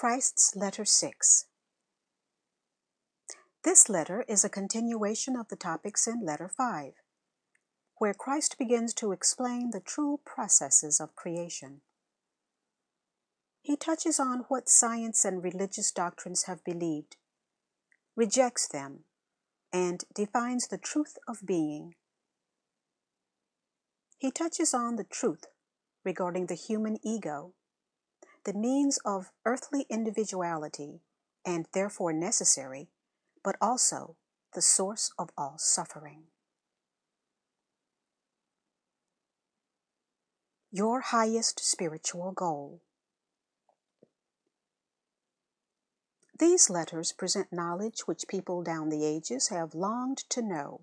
Christ's Letter 6. This letter is a continuation of the topics in Letter 5, where Christ begins to explain the true processes of creation. He touches on what science and religious doctrines have believed, rejects them, and defines the truth of being. He touches on the truth regarding the human ego, the means of earthly individuality, and therefore necessary, but also the source of all suffering. Your highest spiritual goal. These letters present knowledge which people down the ages have longed to know,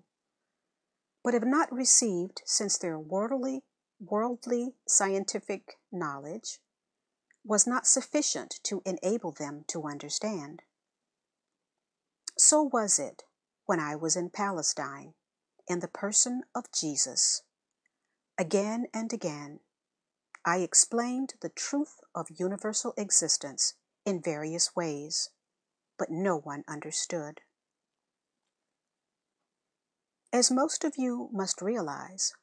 but have not received since their worldly scientific knowledge was not sufficient to enable them to understand. So was it when I was in Palestine, in the person of Jesus. Again and again, I explained the truth of universal existence in various ways, but no one understood. As most of you must realize,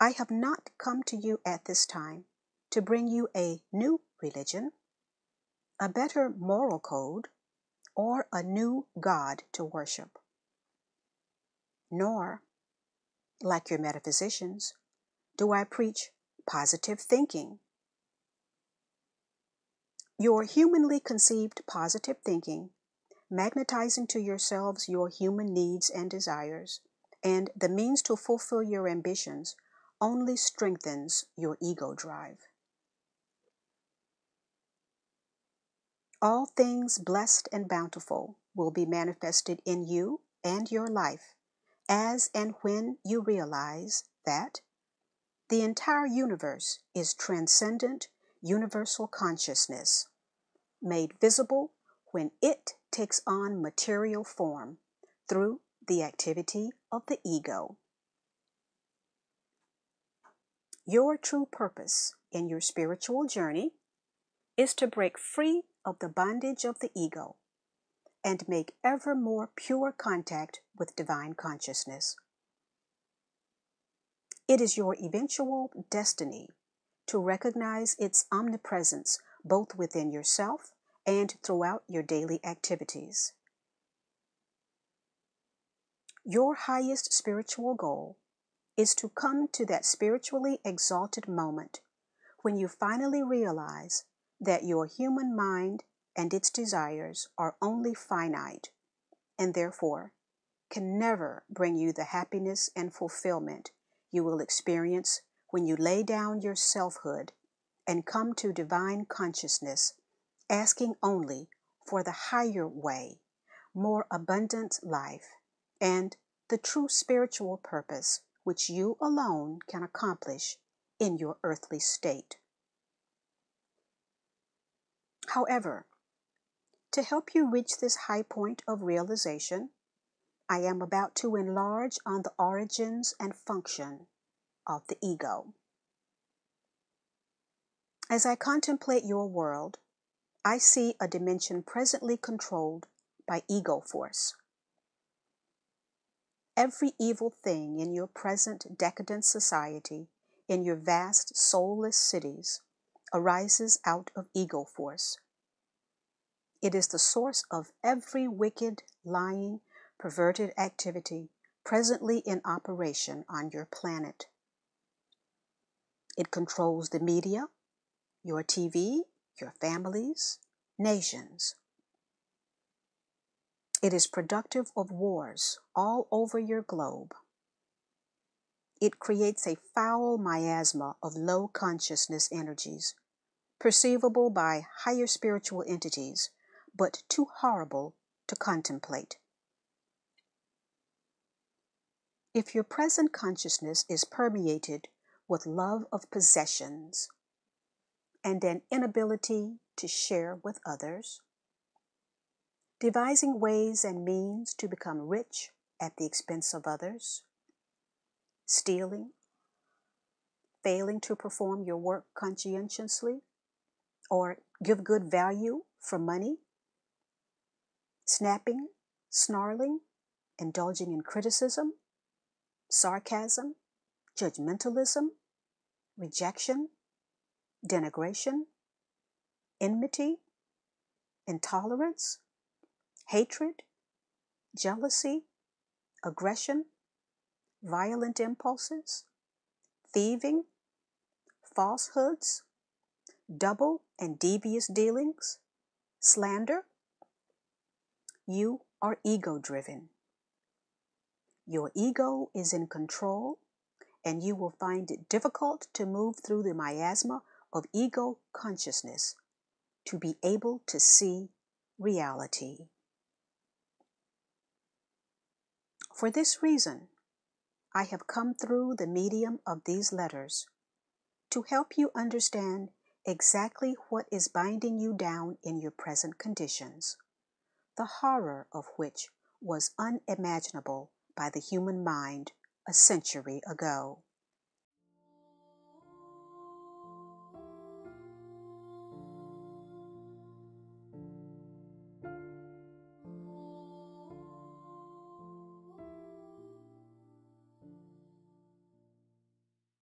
I have not come to you at this time to bring you a new religion, a better moral code, or a new God to worship. Nor, like your metaphysicians, do I preach positive thinking. Your humanly conceived positive thinking, magnetizing to yourselves your human needs and desires, and the means to fulfill your ambitions, only strengthens your ego drive. All things blessed and bountiful will be manifested in you and your life as and when you realize that the entire universe is transcendent universal consciousness, made visible when it takes on material form through the activity of the ego. Your true purpose in your spiritual journey is to break free of the bondage of the ego and make ever more pure contact with divine consciousness. It is your eventual destiny to recognize its omnipresence both within yourself and throughout your daily activities. Your highest spiritual goal is to come to that spiritually exalted moment when you finally realize that your human mind and its desires are only finite and therefore can never bring you the happiness and fulfillment you will experience when you lay down your selfhood and come to divine consciousness, asking only for the higher way, more abundant life, and the true spiritual purpose which you alone can accomplish in your earthly state. However, to help you reach this high point of realization, I am about to enlarge on the origins and function of the ego. As I contemplate your world, I see a dimension presently controlled by ego force. Every evil thing in your present decadent society, in your vast soulless cities, arises out of ego force. It is the source of every wicked, lying, perverted activity presently in operation on your planet. It controls the media, your TV, your families, nations. It is productive of wars all over your globe. It creates a foul miasma of low consciousness energies, perceivable by higher spiritual entities, but too horrible to contemplate. If your present consciousness is permeated with love of possessions and an inability to share with others, devising ways and means to become rich at the expense of others, stealing, failing to perform your work conscientiously, or give good value for money, snapping, snarling, indulging in criticism, sarcasm, judgmentalism, rejection, denigration, enmity, intolerance, hatred, jealousy, aggression, violent impulses, thieving, falsehoods, double and devious dealings, slander. You are ego-driven. Your ego is in control, and you will find it difficult to move through the miasma of ego consciousness to be able to see reality. For this reason, I have come through the medium of these letters to help you understand exactly what is binding you down in your present conditions, the horror of which was unimaginable by the human mind a century ago.